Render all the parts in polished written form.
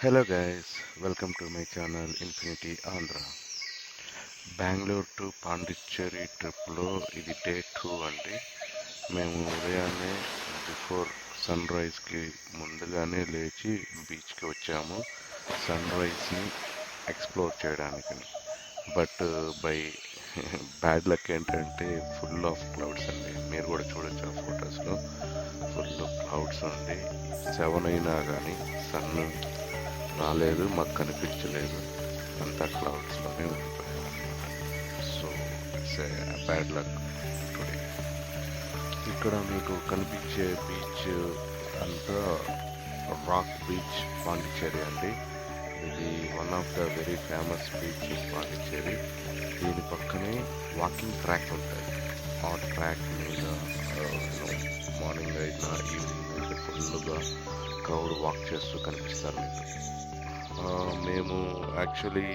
Hello guys, welcome to my channel infinity Andhra. Bengaluru to Pondicherry ట్రిప్లో ఇది day 2 అండి. మేము ఉదయాన్నే బిఫోర్ సన్ రైజ్కి ముందుగానే లేచి బీచ్కి వచ్చాము సన్ రైజ్ని ఎక్స్ప్లోర్ చేయడానికి. బట్ బై బ్యాడ్ లక్ ఏంటంటే ఫుల్ ఆఫ్ క్లౌడ్స్ అండి. మీరు కూడా చూడొచ్చు ఆ ఫొటోస్లో. ఫుల్ క్లౌడ్స్ అండి. 7 అయినా కానీ సన్ రాలేదు, మాకు కనిపించలేదు. అంతా క్లౌడ్స్లోనే ఉండిపోయాం అనమాట. So it's a bad luck today. ఇక్కడ మీకు కనిపించే బీచ్ అంతా రాక్ బీచ్ పాండిచ్చేరి అండి. ఇది one of the very famous beach in Pondicherry. దీని పక్కనే వాకింగ్ ట్రాక్ ఉంటుంది. ఆ ట్రాక్ మీద మార్నింగ్ అయినా ఈవినింగ్ అయితే ఫుల్గా క్రౌడ్ వాక్ చేస్తూ కనిపిస్తారు మీకు. మేము యాక్చువల్లీ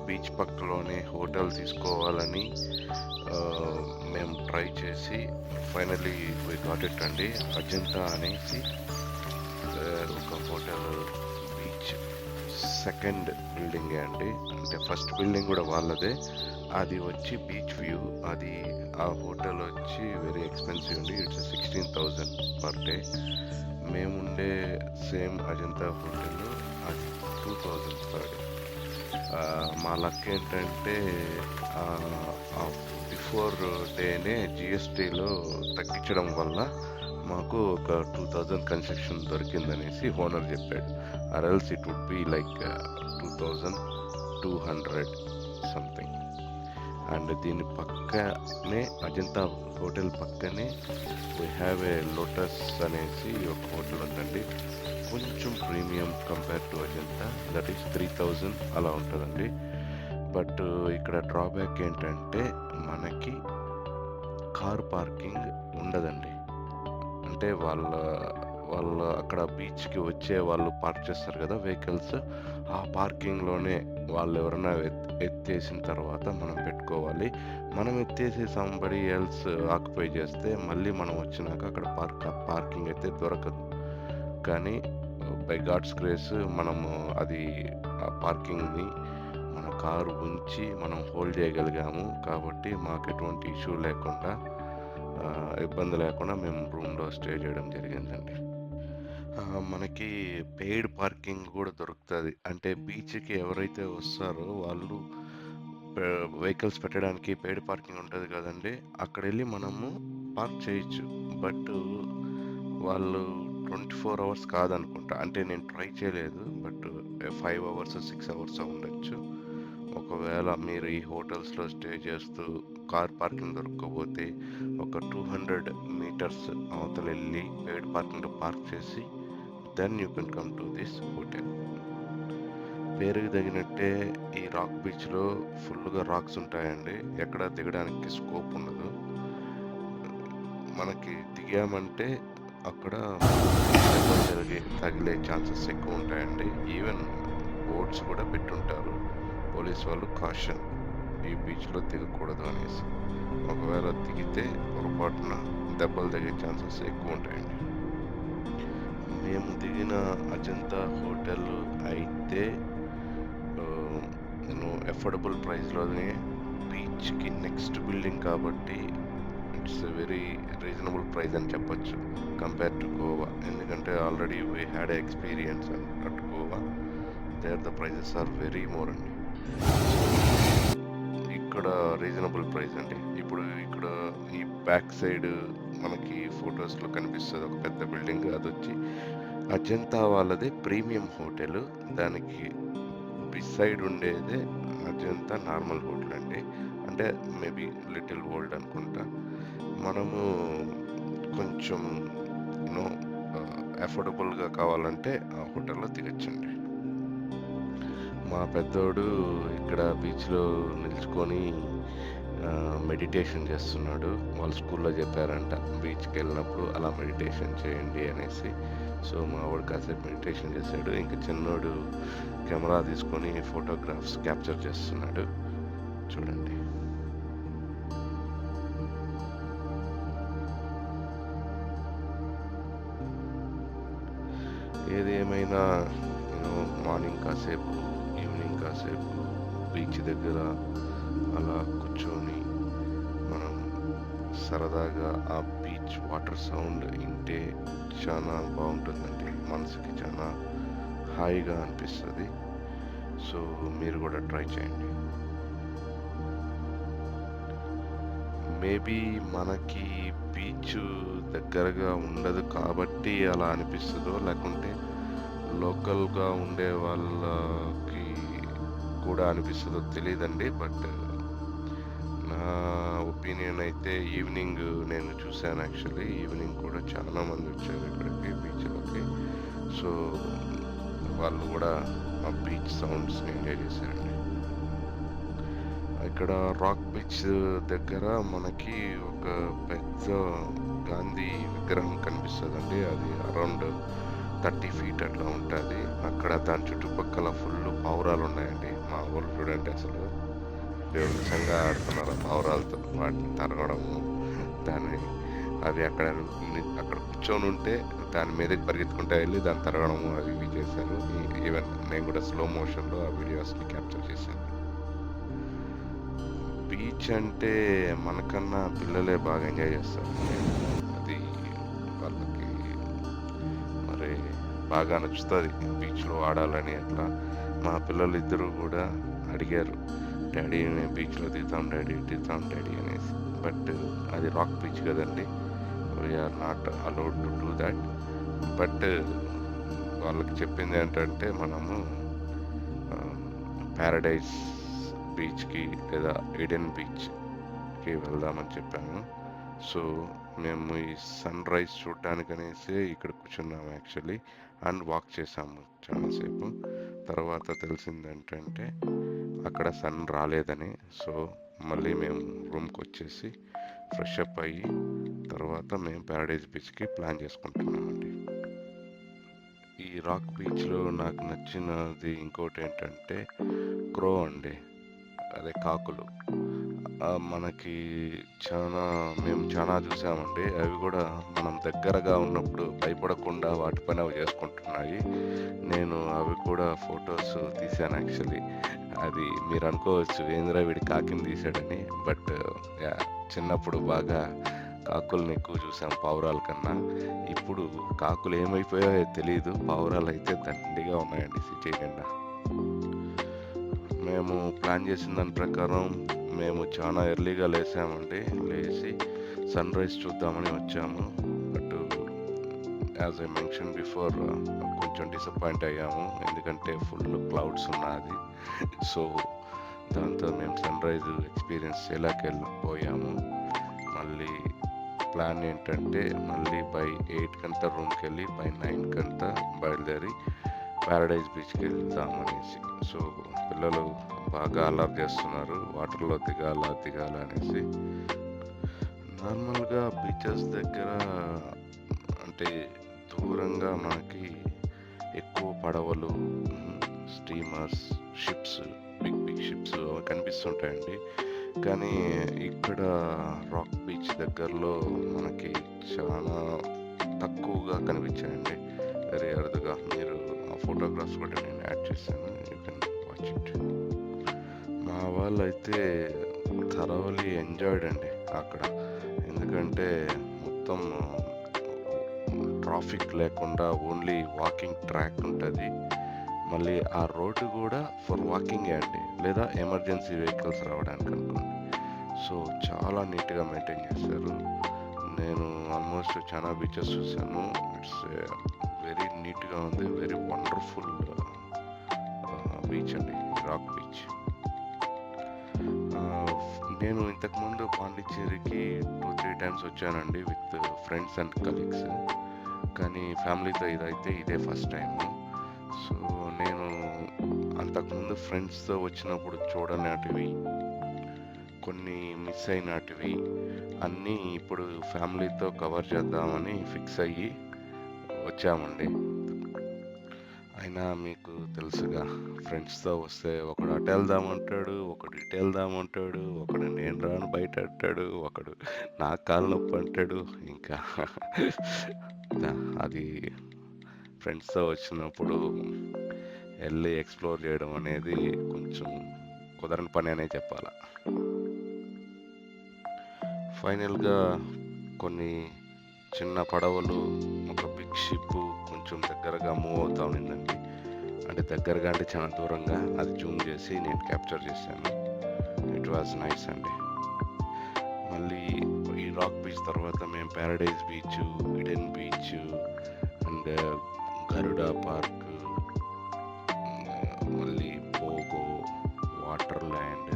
బీచ్ పక్కలోనే హోటల్ తీసుకోవాలని మేము ట్రై చేసి ఫైనలీ వి గాట్ ఇట్ అండి. అజంతా అనేసి ఒక హోటల్ బీచ్ సెకండ్ బిల్డింగే అండి. అంటే ఫస్ట్ బిల్డింగ్ కూడా వాళ్ళదే. అది వచ్చి బీచ్ వ్యూ. అది ఆ హోటల్ వచ్చి వెరీ ఎక్స్పెన్సివ్ అండి. It's 16,000 per day. మేముండే సేమ్ అజంతా హోటల్ అది 2,000 పర్ డే. మా లక్ ఏంటంటే బిఫోర్ డేనే జిఎస్టీలో తగ్గించడం వల్ల మాకు ఒక 2,000 కన్సెషన్ దొరికిందనేసి ఓనర్ చెప్పాడు. Or else it would be like 2,200 something. And దీని పక్కనే అజంతా హోటల్ పక్కనే వీ హ్యావ్ ఏ లోటస్ అనేసి ఒక హోటల్ ఉందండి. కొంచెం premium compare to Ajanta. That is 3,000 అలా ఉంటుందండి. బట్ ఇక్కడ డ్రాబ్యాక్ ఏంటంటే మనకి కార్ పార్కింగ్ ఉండదండి. అంటే వాళ్ళ అక్కడ బీచ్కి వచ్చే వాళ్ళు పార్క్ చేస్తారు కదా వెహికల్స్, ఆ పార్కింగ్లోనే వాళ్ళు ఎవరైనా ఎత్తేసిన తర్వాత మనం పెట్టుకోవాలి. మనం ఎత్తేసి సంబడి ఎల్స్ ఆక్యుపై చేస్తే మళ్ళీ మనం వచ్చినాక అక్కడ పార్కింగ్ అయితే దొరకదు. కానీ బై గాడ్స్ గ్రేస్ మనము అది ఆ పార్కింగ్ని మన కారు ఉంచి మనం హోల్డ్ చేయగలిగాము. కాబట్టి మాకు ఎటువంటి ఇష్యూ లేకుండా ఇబ్బంది లేకుండా మేము రూమ్లో స్టే చేయడం జరిగిందండి. మనకి పెయిడ్ పార్కింగ్ కూడా దొరుకుతుంది. అంటే బీచ్కి ఎవరైతే వస్తారో వాళ్ళు వెహికల్స్ పెట్టడానికి పెయిడ్ పార్కింగ్ ఉంటుంది కదండి. అక్కడ వెళ్ళి మనము పార్క్ చేయొచ్చు. బట్ వాళ్ళు 24 అవర్స్ కాదనుకుంటా. అంటే నేను ట్రై చేయలేదు. బట్ 5 అవర్స్ 6 అవర్స్ ఉండొచ్చు. ఒకవేళ మీరు ఈ హోటల్స్లో స్టే చేస్తూ కార్ పార్కింగ్ దొరకకపోతే ఒక 200 మీటర్స్ అవతల వెళ్ళి పెయిడ్ పార్కింగ్లో పార్క్ చేసి then you can come to this hotel. పేరుకి తగినట్టే ఈ రాక్ బీచ్లో ఫుల్గా రాక్స్ ఉంటాయండి. ఎక్కడ దిగడానికి స్కోప్ ఉండదు. మనకి దిగామంటే అక్కడ తగిలే ఛాన్సెస్ ఎక్కువ ఉంటాయండి. ఈవెన్ బోర్డ్స్ కూడా పెట్టుంటారు పోలీస్ వాళ్ళు, కాషన్ ఈ బీచ్లో దిగకూడదు అనేసి. ఒకవేళ దిగితే పొరపాటున దెబ్బలు తగే ఛాన్సెస్ ఎక్కువ ఉంటాయండి. మేము దిగిన అజంతా హోటల్ అయితే నేను ఎఫోర్డబుల్ ప్రైస్లోనే బీచ్కి నెక్స్ట్ బిల్డింగ్ కాబట్టి ఇట్స్ వెరీ రీజనబుల్ ప్రైస్ అని చెప్పొచ్చు కంపేర్ టు గోవా. ఎందుకంటే already we had experience at Goa. There the prices are very more అండి. ఇక్కడ రీజనబుల్ ప్రైస్ అండి. ఇప్పుడు ఇక్కడ ఈ బ్యాక్ సైడ్ మనకి ఫొటోస్లో కనిపిస్తుంది ఒక పెద్ద బిల్డింగ్. అది వచ్చి అజంతా వాళ్ళదే ప్రీమియం హోటల్. దానికి బిసైడ్ ఉండేదే అజంతా నార్మల్ హోటల్ అండి. అంటే మేబీ లిటిల్ ఓల్డ్ అనుకుంటా. మనము కొంచెం అఫోర్డబుల్గా కావాలంటే ఆ హోటల్లో దిగొచ్చండి. మా పెద్దోడు ఇక్కడ బీచ్లో నిల్చుకొని మెడిటేషన్ చేస్తున్నాడు. వాళ్ళ స్కూల్లో చెప్పారంట బీచ్కి వెళ్ళినప్పుడు అలా మెడిటేషన్ చేయండి అనేసి. సో మా వాడు కాసేపు మెడిటేషన్ చేశాడు. ఇంకా చిన్నోడు కెమెరా తీసుకొని ఫోటోగ్రాఫ్స్ క్యాప్చర్ చేస్తున్నాడు. చూడండి. ఏది ఏమైనా యూనో మార్నింగ్ కాసేపు, ఈవినింగ్ కాసేపు బీచ్ దగ్గర అలా కూర్చొని మనం సరదాగా ఆ బీచ్ వాటర్ సౌండ్ వింటే చాలా బాగుంటుందండి. మనసుకి చాలా హాయిగా అనిపిస్తుంది. సో మీరు కూడా ట్రై చేయండి. మేబీ మనకి బీచ్ దగ్గరగా ఉండదు కాబట్టి అలా అనిపిస్తుందో, లేకుంటే లోకల్గా ఉండే వాళ్ళకి కూడా అనిపిస్తుందో తెలియదండి. బట్ నా ఒపీనియన్ అయితే ఈవినింగ్ నేను చూశాను. యాక్చువల్లీ ఈవినింగ్ కూడా చాలా మంది వచ్చారు ఇక్కడికి బీచ్లోకి. సో వాళ్ళు కూడా ఆ బీచ్ సౌండ్స్ని ఎంజాయ్ చేశారండి. ఇక్కడ రాక్ బీచ్ దగ్గర మనకి ఒక పెద్ద గాంధీ విగ్రహం కనిపిస్తుందండి. అది అరౌండ్ 30 feet అట్లా ఉంటుంది. అక్కడ దాని చుట్టుపక్కల ఫుల్ పావురాలు ఉన్నాయండి. మా ఊరు చూడండి, అసలు బీభత్సంగా ఆడుతున్నారు పావురాలతో. వాటిని తరగడము, దాన్ని అవి అక్కడ కూర్చొని ఉంటే దాని మీదకి పరిగెత్తుకుంటూ వెళ్ళి దాన్ని తరగడము అవి ఇవి చేశారు. ఈవెన్ నేను కూడా స్లో మోషన్లో ఆ వీడియోస్ని క్యాప్చర్ చేశాను. బీచ్ అంటే మనకన్నా పిల్లలే బాగా ఎంజాయ్ చేస్తారు. అది వాళ్ళకి మరి బాగా నచ్చుతుంది బీచ్లో ఆడాలని. అట్లా మా పిల్లలు ఇద్దరు కూడా అడిగారు, డాడీ మేము బీచ్లో దిగుతాం డాడీ అనేసి. బట్ అది రాక్ బీచ్ కదండి, we are not allowed to do that. But వాళ్ళకి చెప్పింది ఏంటంటే మనము ప్యారడైజ్ బీచ్కి లేదా ఈడెన్ బీచ్కి వెళ్దామని చెప్పాము. సో మేము ఈ సన్ రైజ్ చూడడానికి అనేసి ఇక్కడ కూర్చున్నాము యాక్చువల్లీ, అండ్ వాక్ చేసాము చాలాసేపు. తర్వాత తెలిసింది ఏంటంటే అక్కడ సన్ రాలేదని. సో మళ్ళీ మేము రూమ్కి వచ్చేసి ఫ్రెష్ అప్ అయ్యి తర్వాత మేము ప్యారడైజ్ బీచ్కి ప్లాన్ చేసుకుంటున్నామండి. ఈ రాక్ బీచ్లో నాకు నచ్చినది ఇంకోటి ఏంటంటే క్రో అండి, అదే కాకులు. మనకి మేము చాలా చూసామండి. అవి కూడా మనం దగ్గరగా ఉన్నప్పుడు భయపడకుండా వాటి పని అవి చేసుకుంటున్నాయి. నేను అవి కూడా ఫొటోస్ తీశాను యాక్చువల్లీ. అది మీరు అనుకోవచ్చు ఏంద్రా వీడి కాకిని తీసాడని. బట్ చిన్నప్పుడు బాగా కాకుల్ని ఎక్కువ చూసాం పావురాల కన్నా. ఇప్పుడు కాకులు ఏమైపోయాయో తెలియదు, పావురాలు అయితే దండిగా ఉన్నాయండి సిటీ నిండా. మేము ప్లాన్ చేసిన దాని ప్రకారం మేము చాలా ఎర్లీగా లేసామండి. లేచి సన్ రైజ్ చూద్దామని వచ్చాము. But as I mention before కొంచెం డిసప్పాయింట్ అయ్యాము, ఎందుకంటే ఫుల్ క్లౌడ్స్ ఉన్నది. సో దాంతో మేము సన్ రైజ్ ఎక్స్పీరియన్స్ చేయలేకపోయాము. మళ్ళీ ప్లాన్ ఏంటంటే మళ్ళీ బై 8 కంతా రూమ్కి వెళ్ళి బై 9 కంతా బయలుదేరి ప్యారడైజ్ బీచ్కి వెళ్తామనేసి. సో పిల్లలు బాగా అలర్ట్ చేస్తున్నారు, వాటర్లో దిగాల అనేసి. నార్మల్గా బీచెస్ దగ్గర అంటే దూరంగా మనకి ఎక్కువ పడవలు, స్టీమర్స్, షిప్స్, బిగ్ షిప్స్ అవి కనిపిస్తుంటాయండి. కానీ ఇక్కడ రాక్ బీచ్ దగ్గరలో మనకి చాలా తక్కువగా కనిపించాయండి, వెరీ అరుదుగా. మీరు ఆ ఫోటోగ్రాఫ్స్ కూడా నేను యాడ్ చేశాను, యూ కెన్ వాచ్ ఇట్. మా వాళ్ళు అయితే థరోలీ ఎంజాయ్డ్ అండి అక్కడ, ఎందుకంటే మొత్తం ట్రాఫిక్ లేకుండా ఓన్లీ వాకింగ్ ట్రాక్ ఉంటుంది. మళ్ళీ ఆ రోడ్డు కూడా ఫర్ వాకింగే అండి, లేదా ఎమర్జెన్సీ వెహికల్స్ రావడానికి అనుకోండి. సో చాలా నీట్గా మెయింటైన్ చేస్తారు. నేను ఆల్మోస్ట్ చాలా బీచెస్ చూసాను. ఇట్స్ వెరీ నీట్గా ఉంది, వెరీ వండర్ఫుల్ బీచ్ అండి రాక్ బీచ్. నేను ఇంతకుముందు పాండిచ్చేరికి 2-3 times వచ్చానండి విత్ ఫ్రెండ్స్ అండ్ కలీగ్స్. కానీ ఫ్యామిలీతో ఇదే ఫస్ట్ టైం. సో నేను అంతకుముందు ఫ్రెండ్స్తో వచ్చినప్పుడు చూడనటివి, కొన్ని మిస్ అయినటివి అన్నీ ఇప్పుడు ఫ్యామిలీతో కవర్ చేద్దామని ఫిక్స్ అయ్యి వచ్చామండి. అయినా మీకు తెలుసుగా, ఫ్రెండ్స్తో వస్తే ఒకడు అటు వెళ్దామంటాడు, ఒకడు ఇటు వెళ్దామంటాడు, ఒకడు నేను రాను బయట అంటాడు, ఒకడు నా కాలు నొప్పి అంటాడు. ఇంకా అది ఫ్రెండ్స్తో వచ్చినప్పుడు వెళ్ళి ఎక్స్ప్లోర్ చేయడం అనేది కొంచెం కుదరని పని అనే చెప్పాలా. ఫైనల్గా కొన్ని చిన్న పడవలు, ఒక బిగ్ షిప్ కొంచెం దగ్గరగా మూవ్ అవుతా ఉండిందండి. అంటే దగ్గరగా అంటే చాలా దూరంగా, అది జూమ్ చేసి నేను క్యాప్చర్ చేశాను. ఇట్ వాజ్ నైస్ అండి. మళ్ళీ ఈ రాక్ బీచ్ తర్వాత మేము paradise beach, Eden beach and Garuda park, మళ్ళీ Pogo, water land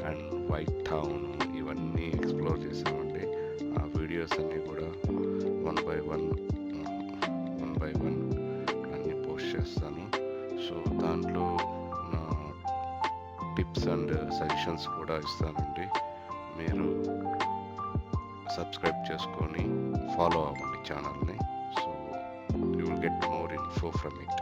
and white town ఇవన్నీ ఎక్స్ప్లోర్ చేసామండి. ఆ వీడియోస్ అన్నీ కూడా వన్ బై వన్ అన్నీ పోస్ట్ చేస్తాను. సో దాంట్లో నా టిప్స్ అండ్ సజెషన్స్ కూడా ఇస్తానండి. మీరు సబ్స్క్రైబ్ చేసుకొని ఫాలో అవ్వండి ఛానల్ని. So you will get more info from it.